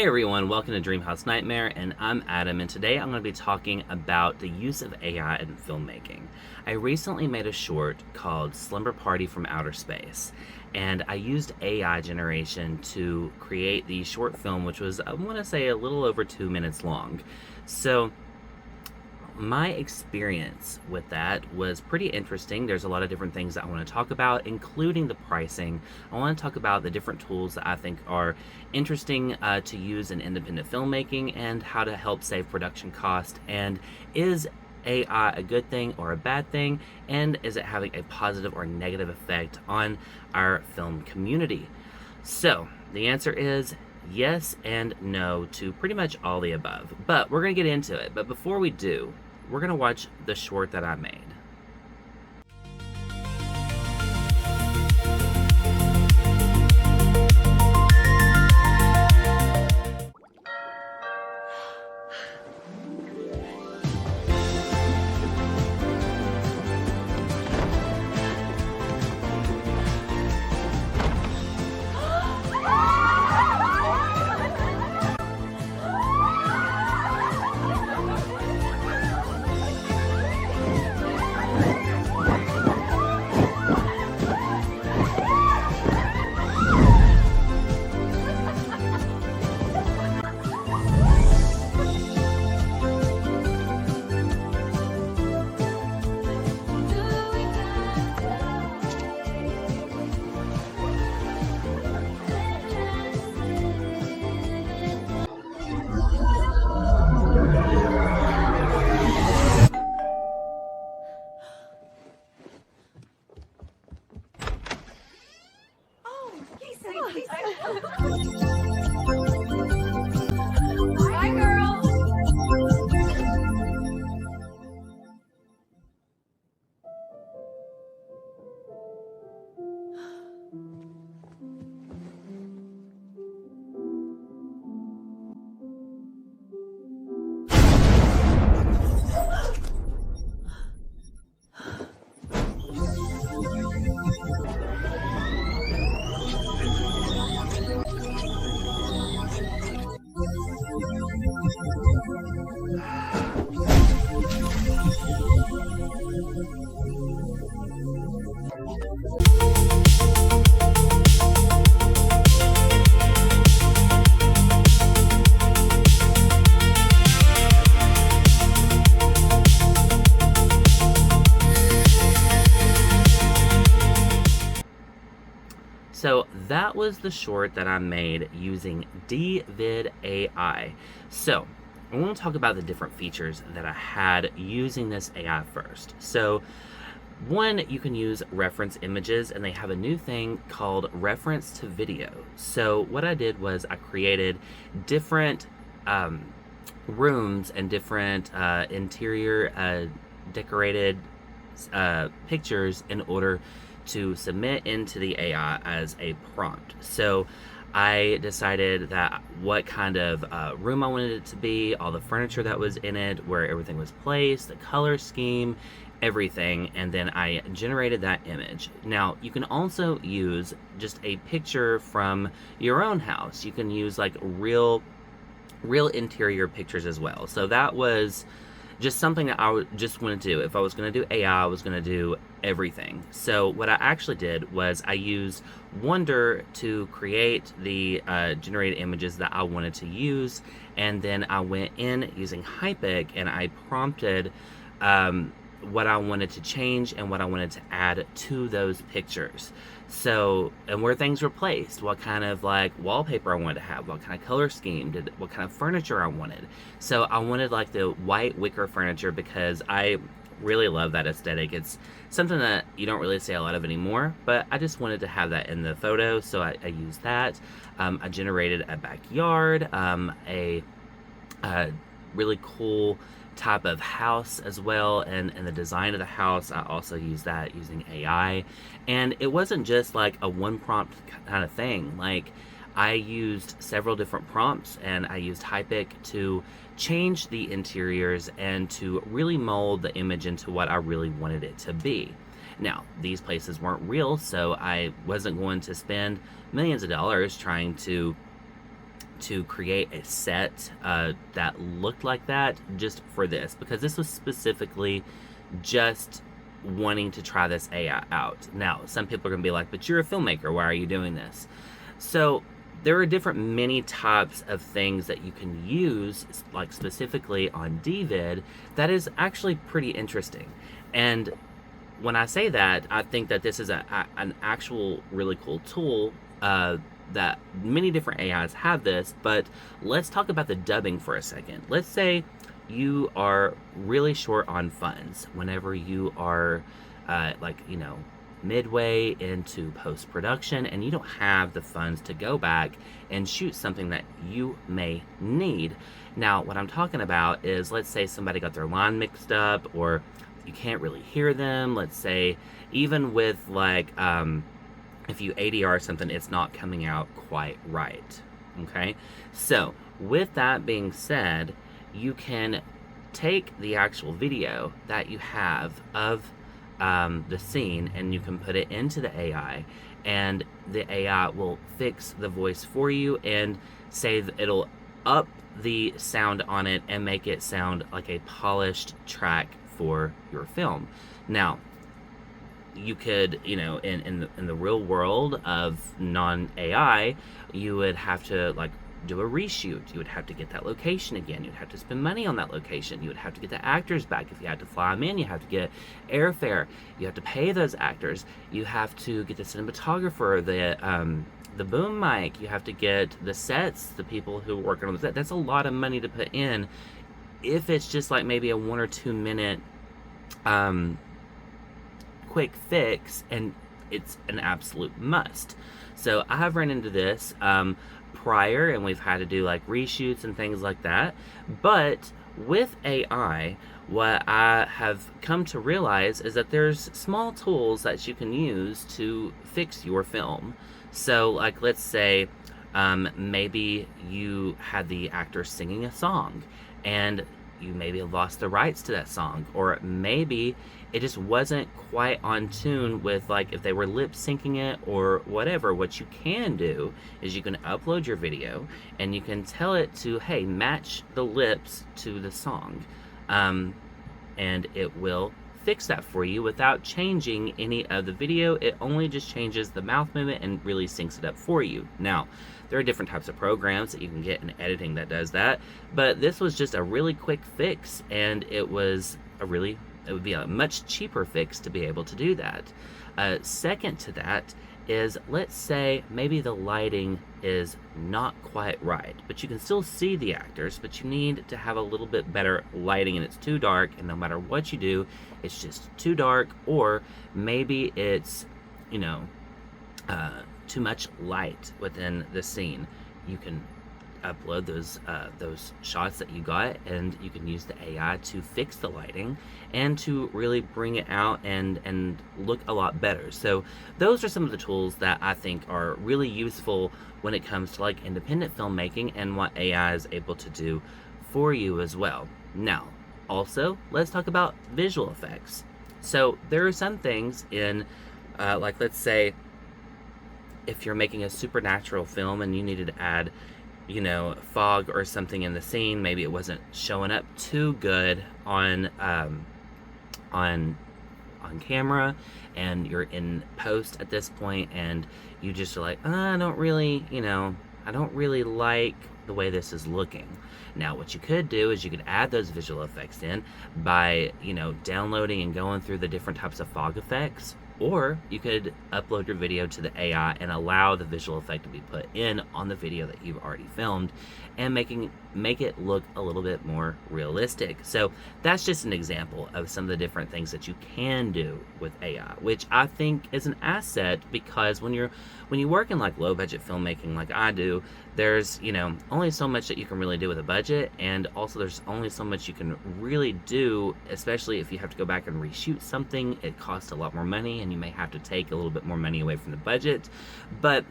Hey everyone, welcome to Dreamhouse Nightmare, and I'm Adam, and today I'm going to be talking about the use of AI in filmmaking. I recently made a short called Slumber Party from Outer Space, and I used AI generation to create the short film, which was, I want to say, a little over 2 minutes long. So, my experience with that was pretty interesting. There's a lot of different things that I want to talk about, including the pricing. I want to talk about the different tools that I think are interesting to use in independent filmmaking and how to help save production cost. And is AI a good thing or a bad thing? And is it having a positive or negative effect on our film community? So, the answer is yes and no to pretty much all the above. But we're going to get into it. But before we do, we're going to watch the short that I made. Bye, girl. So that was the short that I made using DVid AI. So I want to talk about the different features that I had using this AI first. So one, you can use reference images, and they have a new thing called reference to video. So what I did was I created different rooms and different interior decorated pictures in order to submit into the AI as a prompt. So I decided that what kind of room I wanted it to be, all the furniture that was in it, where everything was placed, the color scheme, everything, and then I generated that image. Now, you can also use just a picture from your own house. You can use like real interior pictures as well. So that was just something that I would just want to do. If I was going to do AI, I was going to do everything. So what I actually did was I used Wonder to create the generated images that I wanted to use, and then I went in using Hypic and I prompted what I wanted to change and what I wanted to add to those pictures. So, and where things were placed, what kind of like wallpaper I wanted to have, what kind of color scheme, what kind of furniture I wanted. So I wanted like the white wicker furniture because I really love that aesthetic. It's something that you don't really see a lot of anymore, but I just wanted to have that in the photo, so I used that. I generated a backyard, a really cool type of house as well, and the design of the house, I also used that using AI. And it wasn't just like a one prompt kind of thing. Like, I used several different prompts, and I used Hypic to change the interiors and to really mold the image into what I really wanted it to be. Now, these places weren't real, so I wasn't going to spend millions of dollars trying to to create a set that looked like that just for this, because this was specifically just wanting to try this AI out. Now, some people are going to be like, but you're a filmmaker, why are you doing this? So there are different many types of things that you can use, like specifically on DVid, that is actually pretty interesting. And when I say that, I think that this is an actual really cool tool that many different AIs have this. But let's talk about the dubbing for a second. Let's say you are really short on funds whenever you are midway into post-production and you don't have the funds to go back and shoot something that you may need. Now, what I'm talking about is, let's say somebody got their line mixed up, or you can't really hear them. Let's say even with if you ADR something, it's not coming out quite right. Okay, so with that being said, you can take the actual video that you have of the scene and you can put it into the AI, and the AI will fix the voice for you and say that it'll up the sound on it and make it sound like a polished track for your film. Now, you could, in the real world of non-AI, you would have to do a reshoot. You would have to get that location again. You'd have to spend money on that location. You would have to get the actors back. If you had to fly them in, you have to get airfare. You have to pay those actors. You have to get the cinematographer, the boom mic. You have to get the sets, the people who are working on the set. That's a lot of money to put in. If it's just like maybe a 1 or 2 minute quick fix, and it's an absolute must. So I have run into this prior, and we've had to do reshoots and things like that. But with AI, what I have come to realize is that there's small tools that you can use to fix your film. So let's say maybe you had the actor singing a song and you maybe have lost the rights to that song, or maybe it just wasn't quite on tune with if they were lip syncing it or whatever. What you can do is you can upload your video and you can tell it to, hey, match the lips to the song, and it will fix that for you without changing any of the video. It only just changes the mouth movement and really syncs it up for you. Now, there are different types of programs that you can get in editing that does that, but this was just a really quick fix, and it would be a much cheaper fix to be able to do that. Second to that is, let's say maybe the lighting is not quite right, but you can still see the actors, but you need to have a little bit better lighting, and it's too dark, and no matter what you do, it's just too dark, or maybe it's too much light within the scene. You can upload those shots that you got, and you can use the AI to fix the lighting and to really bring it out and look a lot better. So those are some of the tools that I think are really useful when it comes to independent filmmaking and what AI is able to do for you as well. Now, also, let's talk about visual effects. So there are some things in let's say if you're making a supernatural film and you needed to add fog or something in the scene, maybe it wasn't showing up too good on camera, and you're in post at this point, and you just are like, I don't really like the way this is looking. Now, what you could do is you could add those visual effects in by downloading and going through the different types of fog effects. Or you could upload your video to the AI and allow the visual effect to be put in on the video that you've already filmed, and make it look a little bit more realistic. So that's just an example of some of the different things that you can do with AI, which I think is an asset, because when you work in low budget filmmaking like I do, there's only so much that you can really do with a budget, and also there's only so much you can really do, especially if you have to go back and reshoot something. It costs a lot more money, and you may have to take a little bit more money away from the budget. But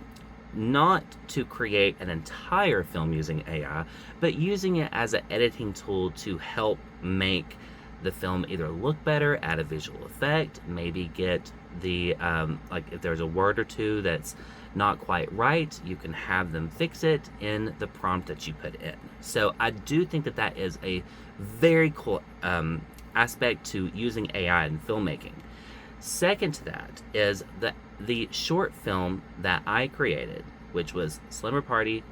not to create an entire film using AI, but using it as an editing tool to help make the film either look better, add a visual effect, maybe get the like if there's a word or two that's not quite right, you can have them fix it in the prompt that you put in. So I do think that that is a very cool aspect to using AI in filmmaking. Second to that is the short film that I created, which was Slumber Party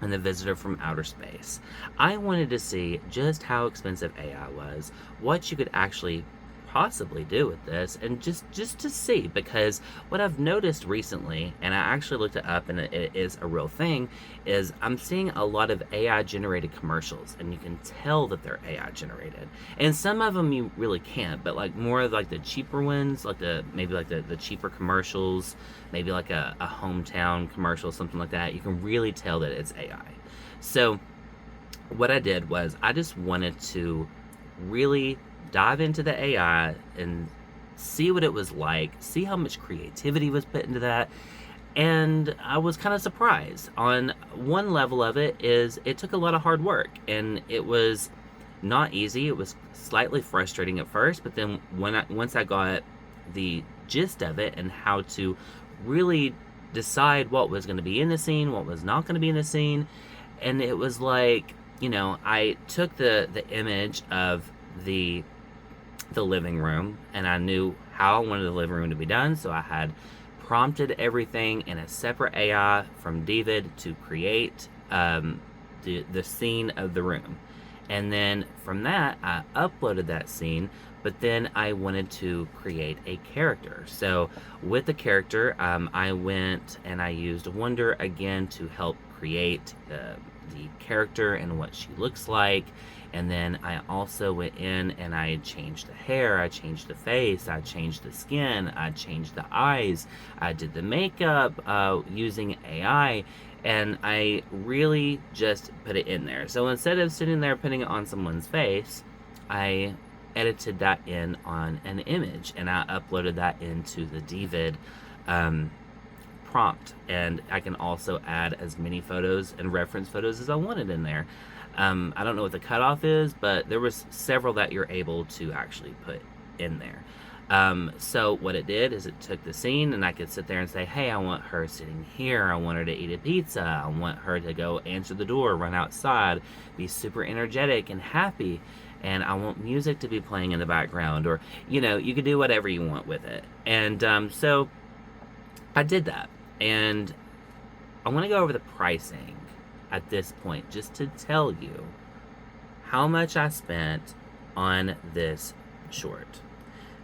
and the Visitor from Outer Space. I wanted to see just how expensive AI was, what you could actually possibly do with this, and just to see, because what I've noticed recently, and I actually looked it up and it is a real thing, is I'm seeing a lot of AI generated commercials, and you can tell that they're AI generated, and some of them you really can't, but like more of like the cheaper ones, like the cheaper commercials, maybe like a hometown commercial, something like that, you can really tell that it's AI. So what I did was I just wanted to really dive into the AI and see what it was like, see how much creativity was put into that. And I was kind of surprised. On one level of it is it took a lot of hard work, and it was not easy. It was slightly frustrating at first, but then once I got the gist of it and how to really decide what was going to be in the scene, what was not going to be in the scene, and it was like, I took the image of the living room, and I knew how I wanted the living room to be done, so I had prompted everything in a separate AI from David to create the scene of the room. And then from that, I uploaded that scene, but then I wanted to create a character. So with the character, I went and I used Wonder again to help create the character and what she looks like. And then I also went in and I changed the hair, I changed the face, I changed the skin, I changed the eyes, I did the makeup using AI, and I really just put it in there. So instead of sitting there putting it on someone's face, I edited that in on an image, and I uploaded that into the David prompt, and I can also add as many photos and reference photos as I wanted in there. I don't know what the cutoff is, but there was several that you're able to actually put in there. So what it did is it took the scene, and I could sit there and say, hey, I want her sitting here, I want her to eat a pizza, I want her to go answer the door, run outside, be super energetic and happy, and I want music to be playing in the background, or you could do whatever you want with it. And so I did that, and I want to go over the pricing at this point, just to tell you how much I spent on this short.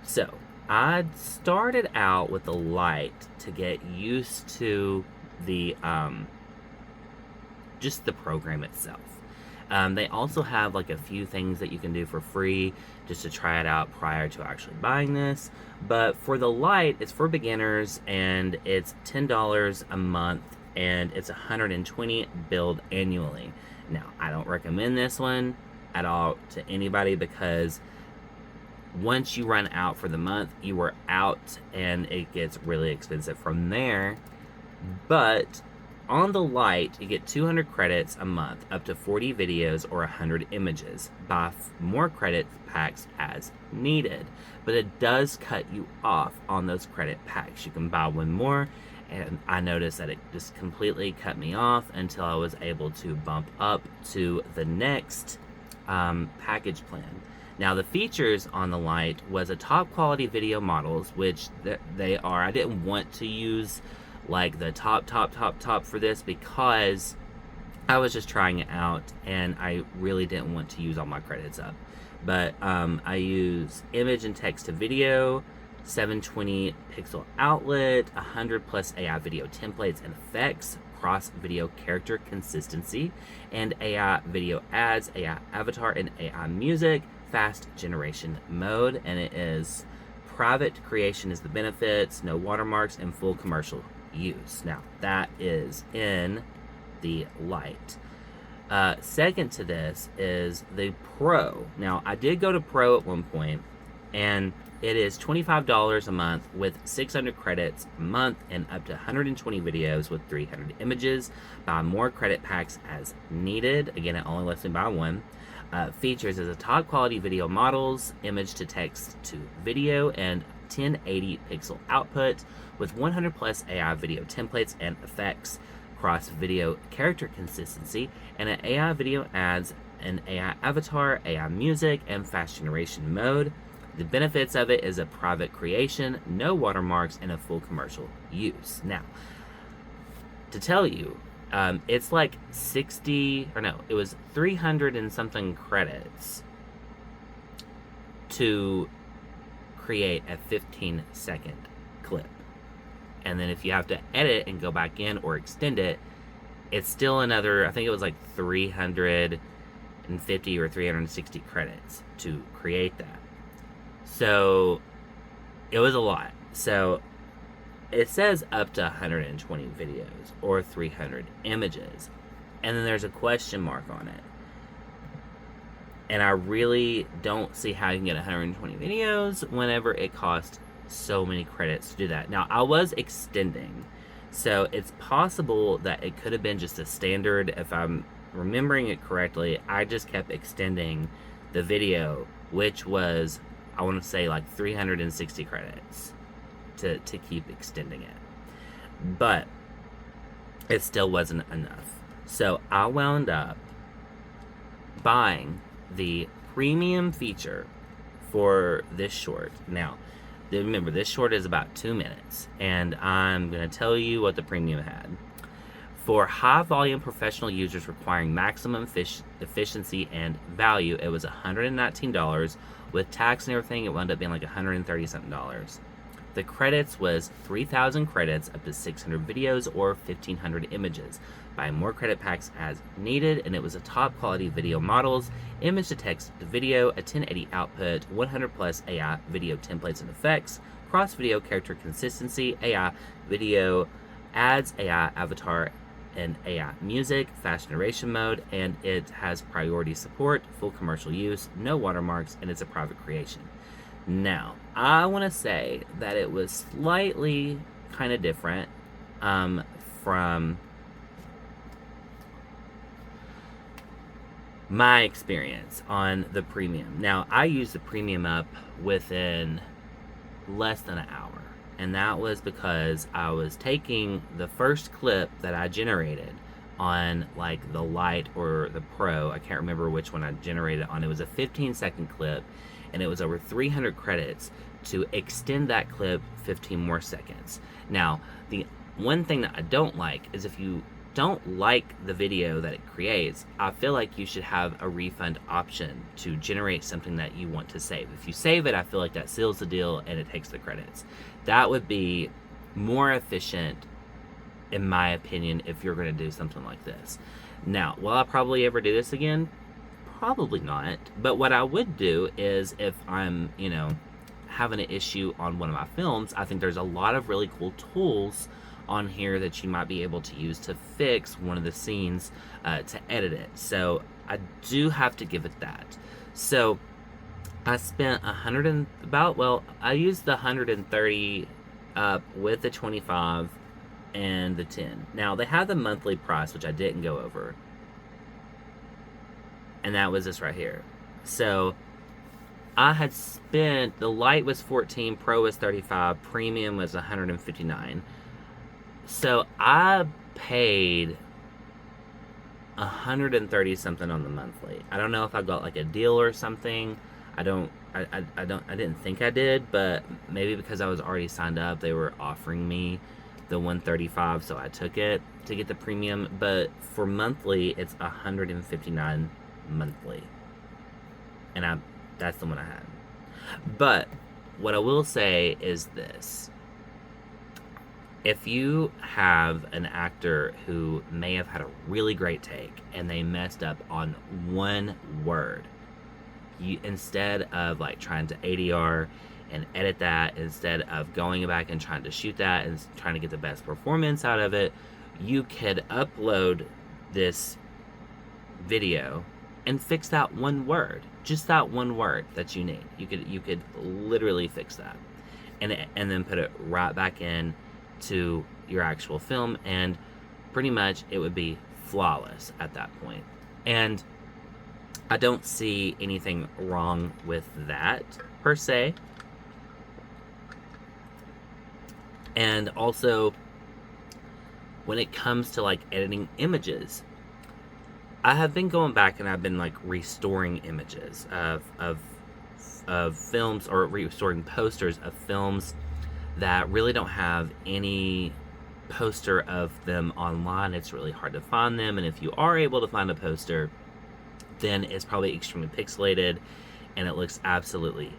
So I started out with the light to get used to the just the program itself. They also have like a few things that you can do for free just to try it out prior to actually buying this. But for the light, it's for beginners, and it's $10 a month, and it's 120 billed annually. Now, I don't recommend this one at all to anybody, because once you run out for the month, you are out, and it gets really expensive from there. But on the light, you get 200 credits a month, up to 40 videos or 100 images. Buy more credit packs as needed, but it does cut you off on those credit packs. You can buy one more, and I noticed that it just completely cut me off until I was able to bump up to the next package plan. Now, the features on the light was a top quality video models, which they are. I didn't want to use like the top for this, because I was just trying it out and I really didn't want to use all my credits up. But I use image and text to video, 720 pixel outlet, 100 plus AI video templates and effects, cross video character consistency, and AI video ads, AI avatar, and AI music, fast generation mode. And it is private creation is the benefits, no watermarks, and full commercial use. Now, that is in the light. Second to this is the Pro. Now, I did go to Pro at one point, and it is $25 a month with 600 credits a month and up to 120 videos with 300 images. Buy more credit packs as needed. Again, it only lets me buy one. Features is a top quality video models, image to text to video, and 1080 pixel output with 100 plus AI video templates and effects, cross video character consistency, and an AI video adds an AI avatar, AI music, and fast generation mode. The benefits of it is a private creation, no watermarks, and a full commercial use. Now, to tell you, it's like 60, or no, it was 300 and something credits to create a 15-second clip. And then if you have to edit and go back in or extend it, it's still another, I think it was like 350 or 360 credits to create that. So it was a lot. So it says up to 120 videos or 300 images. And then there's a question mark on it. And I really don't see how you can get 120 videos whenever it costs so many credits to do that. Now, I was extending. So it's possible that it could have been just a standard. If I'm remembering it correctly, I just kept extending the video, which was, I want to say, like 360 credits to keep extending it. But it still wasn't enough. So I wound up buying the premium feature for this short. Now, remember, this short is about 2 minutes, and I'm going to tell you what the premium had. For high-volume professional users requiring maximum efficiency and value, it was $119. With tax and everything, it wound up being like $130-something. The credits was 3,000 credits, up to 600 videos or 1,500 images. Buy more credit packs as needed, and it was a top-quality video models, image to text to video, a 1080 output, 100 plus AI video templates and effects, cross-video character consistency, AI video ads, AI avatar, and AI music, fast generation mode, and it has priority support, full commercial use, no watermarks, and it's a private creation. Now, I want to say that it was slightly kind of different from my experience on the premium. Now, I used the premium up within less than an hour, and that was because I was taking the first clip that I generated on like the Lite or the Pro. I can't remember which one I generated on. It was a 15-second clip, and it was over 300 credits to extend that clip 15 more seconds. Now, the one thing that I don't like is if you don't like the video that it creates, I feel like you should have a refund option to generate something that you want to save. If you save it, I feel like that seals the deal and it takes the credits. That would be more efficient, in my opinion, if you're going to do something like this. Now, will I probably ever do this again? Probably not. But what I would do is, if I'm, having an issue on one of my films, I think there's a lot of really cool tools on here that you might be able to use to fix one of the scenes, to edit it. So I do have to give it that. So I spent I used the 130 up with the 25 and the 10. Now, they have the monthly price, which I didn't go over, and that was this right here. So I had spent, the Lite was 14, Pro was 35, Premium was 159. So I paid 130 something on the monthly. I don't know if I got like a deal or something. I didn't think I did, but maybe because I was already signed up, they were offering me the 135, so I took it to get the premium. But for monthly, it's 159 monthly, and that's the one I had. But what I will say is this: if you have an actor who may have had a really great take and they messed up on one word, you, instead of like trying to ADR and edit that, instead of going back and trying to shoot that and trying to get the best performance out of it, you could upload this video and fix that one word, just that one word that you need. You could literally fix that, and then put it right back in to your actual film, and pretty much it would be flawless at that point. And I don't see anything wrong with that per se. And also, when it comes to like editing images, I have been going back and I've been like restoring images of films, or restoring posters of films that really don't have any poster of them online. It's really hard to find them, and if you are able to find a poster, then it's probably extremely pixelated and it looks absolutely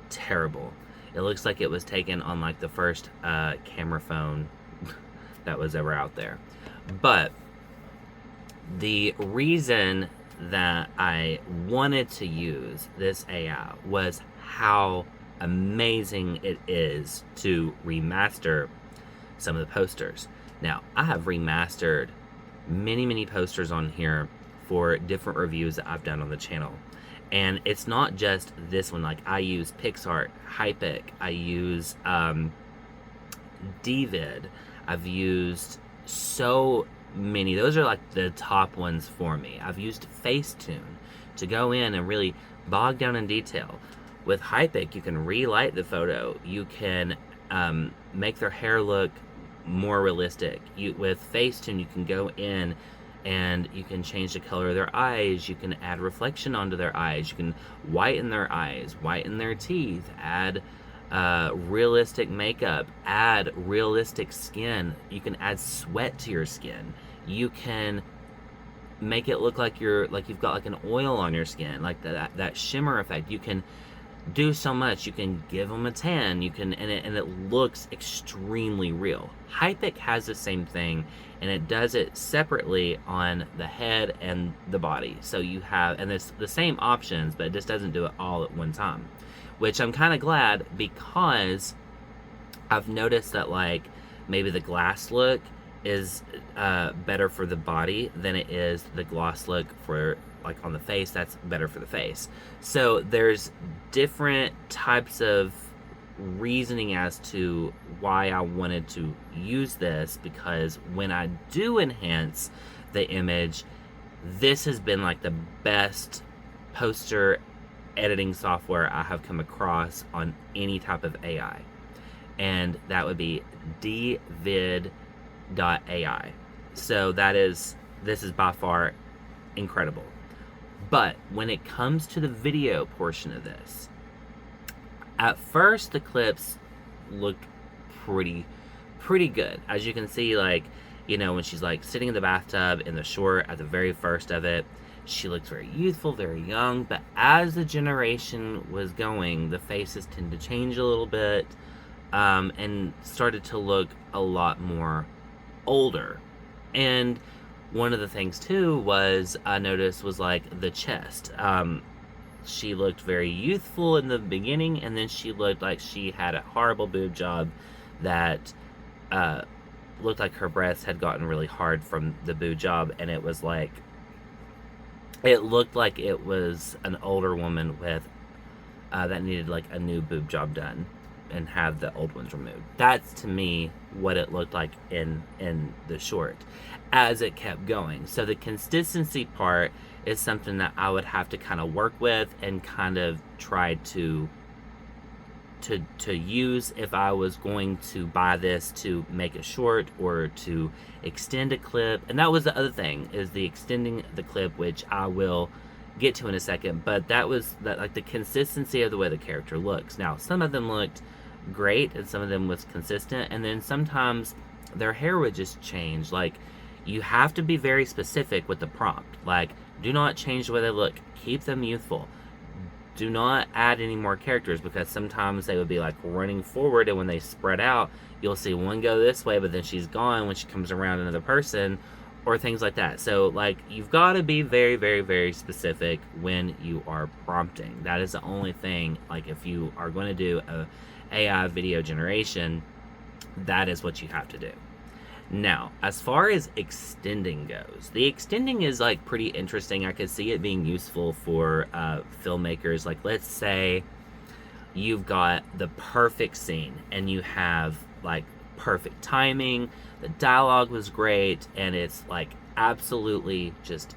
terrible. It looks like it was taken on like the first camera phone that was ever out there. But the reason that I wanted to use this AI was how amazing it is to remaster some of the posters. Now, I have remastered many posters on here for different reviews that I've done on the channel. And it's not just this one. Like, I use PixArt, Hypic, I use Dvid, I've used so many. Those are like the top ones for me. I've used Facetune to go in and really bog down in detail. With Hypic, you can relight the photo. You can make their hair look more realistic. With Facetune, you can go in and you can change the color of their eyes. You can add reflection onto their eyes. You can whiten their eyes, whiten their teeth, add realistic makeup, add realistic skin. You can add sweat to your skin. You can make it look like you've got like an oil on your skin, like that shimmer effect. You can do so much. You can give them a tan. You can, and it looks extremely real. Hypic has the same thing, and it does it separately on the head and the body. So you have, and it's the same options, but it just doesn't do it all at one time, which I'm kind of glad, because I've noticed that like maybe the glass look is better for the body than it is the gloss look for like on the face. That's better for the face. So there's different types of reasoning as to why I wanted to use this, because when I do enhance the image, this has been like the best poster editing software I have come across on any type of AI, and that would be dvid.ai. So this is by far incredible. But when it comes to the video portion of this, at first the clips look pretty good. As you can see, like, you know, when she's like sitting in the bathtub in the short at the very first of it, she looks very youthful, very young. But as the generation was going, the faces tend to change a little bit, and started to look a lot more older. And one of the things too was I noticed was like the chest. She looked very youthful in the beginning, and then she looked like she had a horrible boob job that looked like her breasts had gotten really hard from the boob job, and it was like, it looked like it was an older woman with that needed like a new boob job done and have the old ones removed. That's to me what it looked like in the short as it kept going. So the consistency part is something that I would have to kind of work with and kind of try to use if I was going to buy this to make a short or to extend a clip. And that was the other thing, is the extending the clip, which I will get to in a second. But that was that, like, the consistency of the way the character looks. Now, some of them looked great and some of them was consistent, and then sometimes their hair would just change. Like, you have to be very specific with the prompt. Like, do not change the way they look. Keep them youthful. Do not add any more characters, because sometimes they would be like running forward, and when they spread out, you'll see one go this way, but then she's gone when she comes around another person, or things like that. So, like, you've got to be very, very, very specific when you are prompting. That is the only thing. Like, if you are going to do a AI video generation, that is what you have to do. Now, as far as extending goes, the extending is like pretty interesting. I could see it being useful for filmmakers. Like, let's say you've got the perfect scene and you have like perfect timing, the dialogue was great, and it's like absolutely just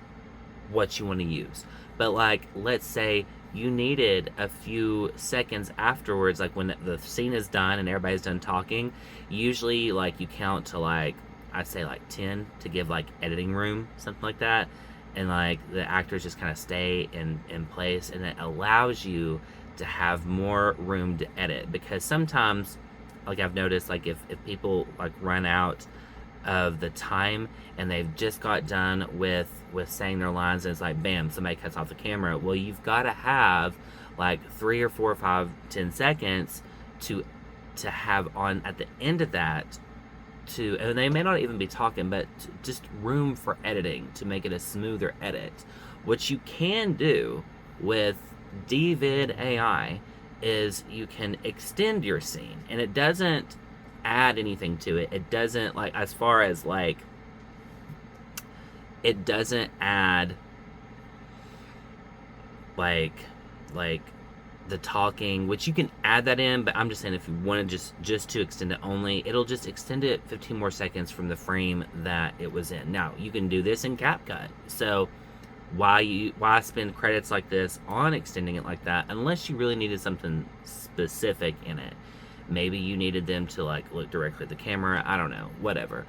what you want to use. But like, let's say you needed a few seconds afterwards, like when the scene is done and everybody's done talking. Usually, like, you count to, like, I'd say like 10 to give like editing room, something like that, and like the actors just kind of stay in place, and it allows you to have more room to edit. Because sometimes, like, I've noticed, like, if people like run out of the time and they've just got done with saying their lines, and it's like bam, somebody cuts off the camera. Well, you've got to have like 3 or 4 or 5, 10 seconds to have on at the end of that, to, and they may not even be talking, but just room for editing to make it a smoother edit. What you can do with DVid AI is you can extend your scene, and it doesn't add anything to it. It doesn't, like, as far as like, it doesn't add like the talking, which you can add that in, but I'm just saying if you want to just to extend it only, it'll just extend it 15 more seconds from the frame that it was in. Now, you can do this in CapCut. So why spend credits like this on extending it like that, unless you really needed something specific in it? Maybe you needed them to like look directly at the camera, I don't know, whatever.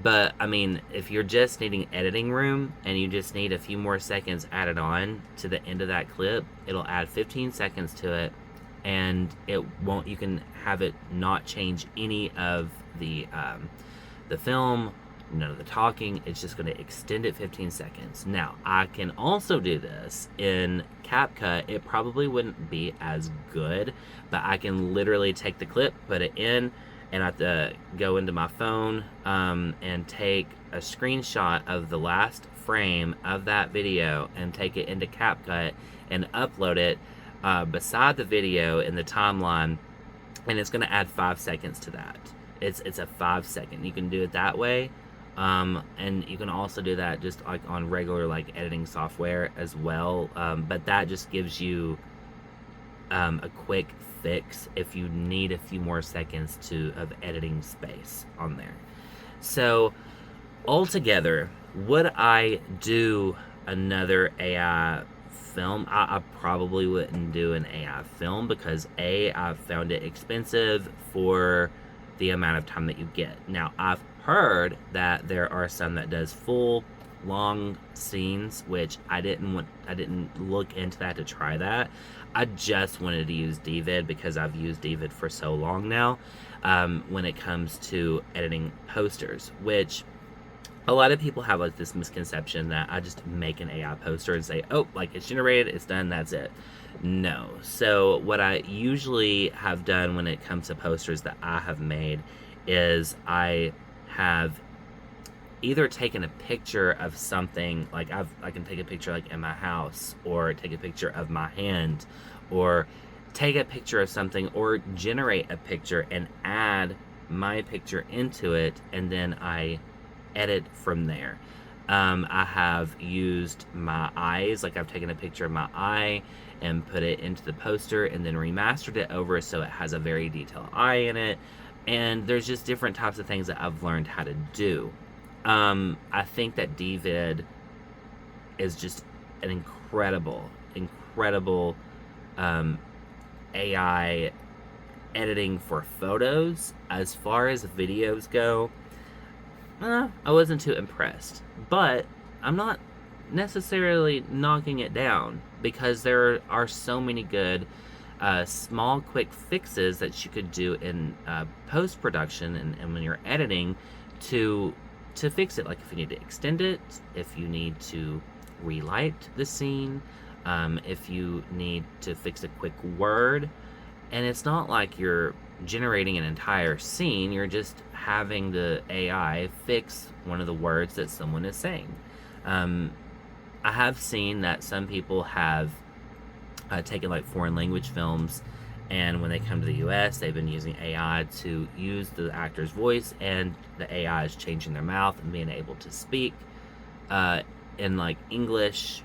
But I mean, if you're just needing editing room and you just need a few more seconds added on to the end of that clip, it'll add 15 seconds to it, and it won't, you can have it not change any of the film, none of the talking. It's just going to extend it 15 seconds. Now, I can also do this in CapCut. It probably wouldn't be as good, but I can literally take the clip, put it in, and I have to go into my phone and take a screenshot of the last frame of that video and take it into CapCut and upload it beside the video in the timeline, and it's going to add 5 seconds to that. It's a 5 second. You can do it that way, and you can also do that just like on regular like editing software as well, but that just gives you a quick fix if you need a few more seconds of editing space on there. So altogether, would I do another AI film? I probably wouldn't do an AI film because I found it expensive for the amount of time that you get. Now, I've heard that there are some that does full long scenes, which I didn't look into that to try that. I just wanted to use DVid because I've used DVid for so long now, when it comes to editing posters, which a lot of people have like this misconception that I just make an AI poster and say, oh, like it's generated, it's done, that's it. No. So what I usually have done when it comes to posters that I have made is I have either taken a picture of something, like I can take a picture like in my house, or take a picture of my hand, or take a picture of something, or generate a picture and add my picture into it, and then I edit from there. I have used my eyes, like I've taken a picture of my eye and put it into the poster and then remastered it over so it has a very detailed eye in it, and there's just different types of things that I've learned how to do. I think that DVid is just an incredible AI editing for photos. As far as videos go, I wasn't too impressed, but I'm not necessarily knocking it down because there are so many good small quick fixes that you could do in post-production and when you're editing to fix it. Like if you need to extend it, if you need to relight the scene, if you need to fix a quick word. And it's not like you're generating an entire scene, you're just having the AI fix one of the words that someone is saying. I have seen that some people have taken like foreign language films, and when they come to the US, they've been using AI to use the actor's voice, and the AI is changing their mouth and being able to speak in like English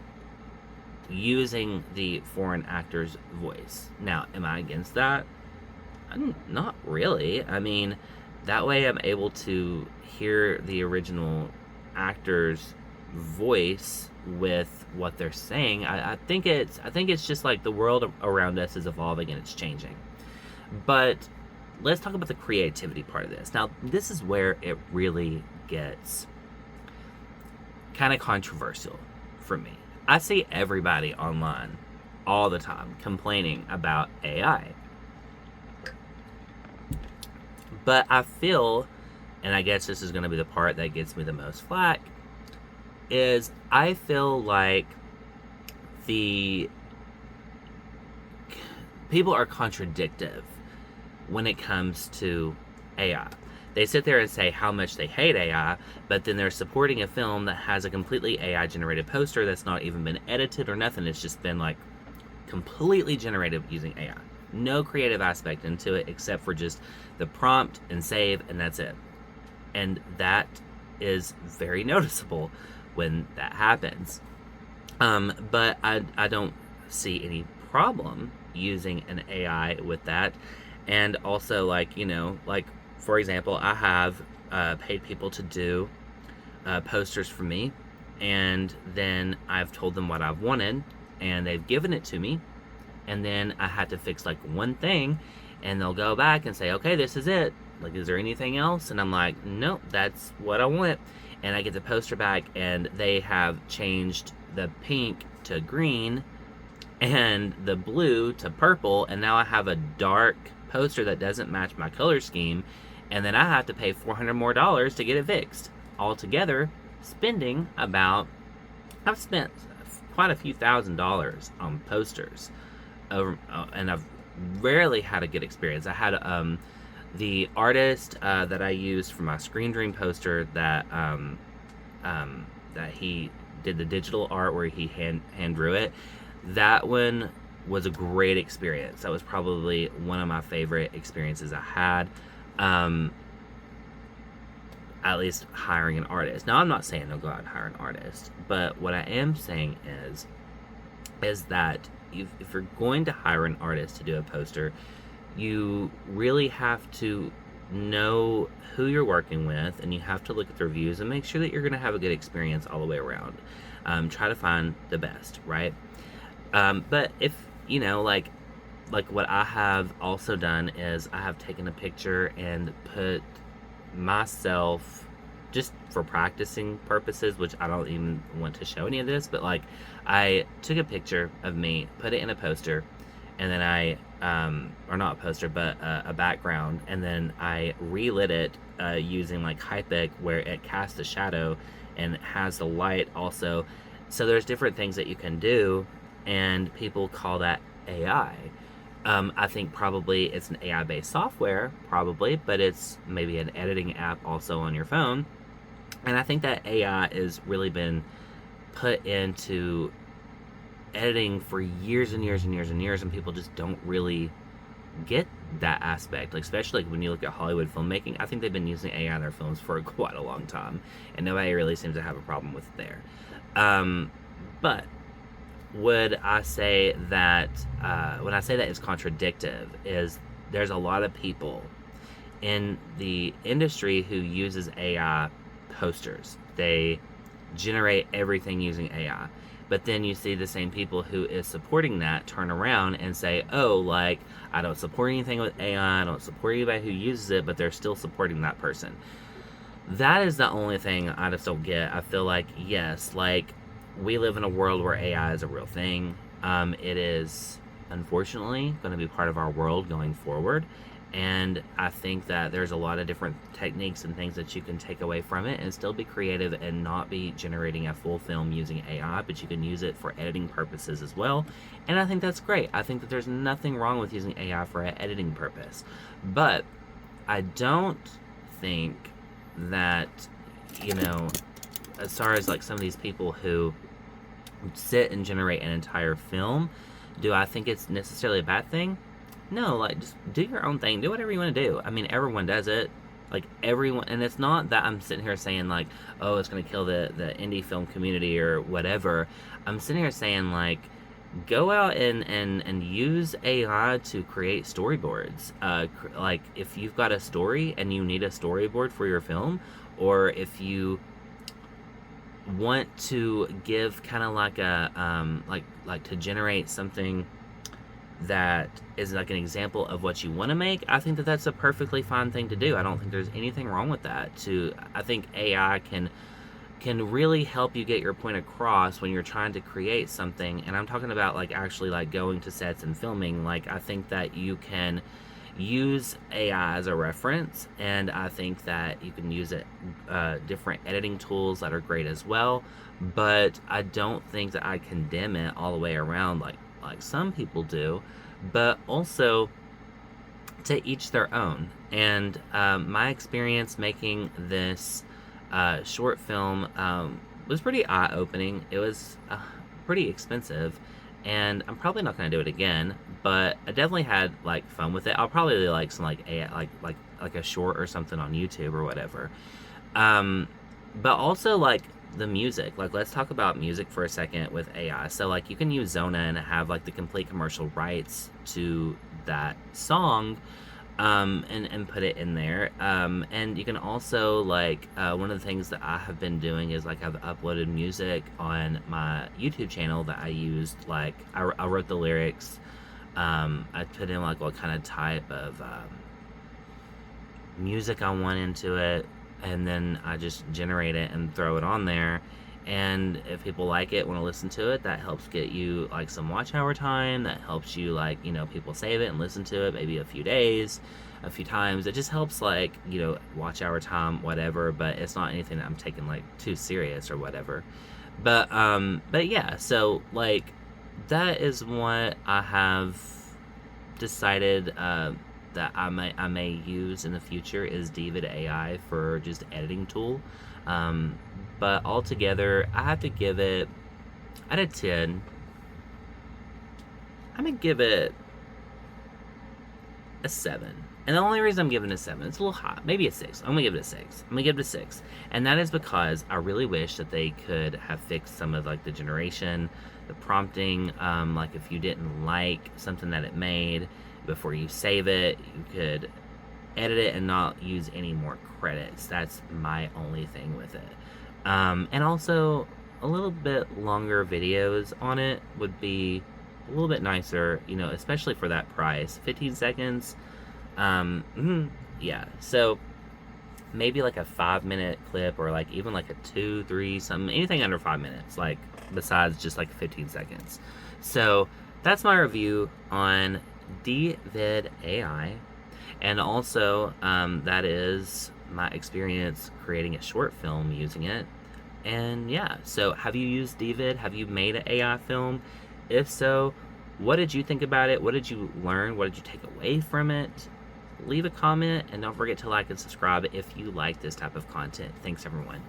using the foreign actor's voice. Now, am I against that? I'm not really. I mean, that way I'm able to hear the original actor's voice with what they're saying. I think it's just like the world around us is evolving and it's changing. But let's talk about the creativity part of this. Now, this is where it really gets kind of controversial for me. I see everybody online all the time complaining about AI. But I feel, and I guess this is going to be the part that gets me the most flack, is I feel like the people are contradictive when it comes to AI. They sit there and say how much they hate AI, but then they're supporting a film that has a completely AI generated poster that's not even been edited or nothing. It's just been like completely generated using AI. No creative aspect into it except for just the prompt and save, and that's it. And that is very noticeable when that happens. But I don't see any problem using an AI with that. And also, like, like, for example, I have paid people to do posters for me, and then I've told them what I've wanted, and they've given it to me, and then I had to fix like one thing, and they'll go back and say, okay, this is it. Like, is there anything else? And I'm like, nope, that's what I want. And I get the poster back, and they have changed the pink to green and the blue to purple, and now I have a dark poster that doesn't match my color scheme, and then I have to pay $400 more to get it fixed. Altogether, I've spent quite a few $1,000s on posters, and I've rarely had a good experience. I had the artist that I used for my Screen Dream poster that he did the digital art where he hand drew it. That one was a great experience. That was probably one of my favorite experiences I had. At least hiring an artist. Now, I'm not saying don't go out and hire an artist, but what I am saying is that if you're going to hire an artist to do a poster, you really have to know who you're working with, and you have to look at the reviews and make sure that you're going to have a good experience all the way around. Try to find the best, right? But if, like what I have also done is I have taken a picture and put myself, just for practicing purposes, which I don't even want to show any of this, but like I took a picture of me, put it in a poster, and then I or not a poster, but a background, and then I relit it using like Hypik, where it casts a shadow and it has the light also. So there's different things that you can do, and people call that AI. I think probably it's an AI-based software, probably, but it's maybe an editing app also on your phone. And I think that AI has really been put into editing for years and years and years and years, and people just don't really get that aspect. Like, especially when you look at Hollywood filmmaking, I think they've been using AI in their films for quite a long time, and nobody really seems to have a problem with it there. But would I say that when I say that it's contradictive, is there's a lot of people in the industry who uses AI posters. They generate everything using AI. But then you see the same people who is supporting that turn around and say, oh, like, I don't support anything with AI, I don't support anybody who uses it, but they're still supporting that person. That is the only thing I just don't get. I feel like, yes, like, we live in a world where AI is a real thing. It is, unfortunately, going to be part of our world going forward. And I think that there's a lot of different techniques and things that you can take away from it and still be creative and not be generating a full film using AI, but you can use it for editing purposes as well. And I think that's great. I think that there's nothing wrong with using AI for an editing purpose. But I don't think that, as far as like some of these people who sit and generate an entire film, do I think it's necessarily a bad thing? No, like, just do your own thing. Do whatever you want to do. I mean, everyone does it. Like, everyone, and it's not that I'm sitting here saying, like, oh, it's going to kill the indie film community or whatever. I'm sitting here saying, like, go out and use AI to create storyboards. Like, if you've got a story and you need a storyboard for your film, or if you want to give kind of like a like to generate something that is like an example of what you want to make, I think that that's a perfectly fine thing to do. I don't think there's anything wrong with that. I think AI can really help you get your point across when you're trying to create something. And I'm talking about like actually like going to sets and filming. Like, I think that you can use AI as a reference, and I think that you can use it different editing tools that are great as well. But I don't think that I condemn it all the way around like some people do. But also, to each their own. And my experience making this short film was pretty eye-opening. It was pretty expensive, and I'm probably not going to do it again. But I definitely had like fun with it. I'll probably do like some like a short or something on YouTube or whatever. But also like the music. Like, let's talk about music for a second with AI. So like you can use Zona and have like the complete commercial rights to that song, and put it in there. And you can also like one of the things that I have been doing is like I've uploaded music on my YouTube channel that I used. Like I wrote the lyrics. I put in like what kind of type of music I want into it, and then I just generate it and throw it on there. And if people like it, want to listen to it, that helps get you like some watch hour time. That helps you like, people save it and listen to it maybe a few days, a few times. It just helps like, watch hour time, whatever. But it's not anything that I'm taking like too serious or whatever. But yeah, so like that is what I have decided that I may use in the future is David AI for just editing tool. But altogether, I have to give it, out of 10, I'm gonna give it a 7. And the only reason I'm giving it a 7, it's a little hot, maybe a 6. I'm gonna give it a 6. I'm gonna give it a 6. And that is because I really wish that they could have fixed some of like the generation, the prompting. Like if you didn't like something that it made, before you save it, you could edit it and not use any more credits. That's my only thing with it. And also, a little bit longer videos on it would be a little bit nicer, especially for that price. 15 seconds. Yeah, so maybe like a 5-minute clip, or like even like a 2, 3, something, anything under 5 minutes, like besides just like 15 seconds. So that's my review on Dvid AI. And also, that is my experience creating a short film using it. And yeah, so have you used Dvid? Have you made an AI film? If so, what did you think about it? What did you learn? What did you take away from it? Leave a comment, and don't forget to like and subscribe if you like this type of content. Thanks, everyone.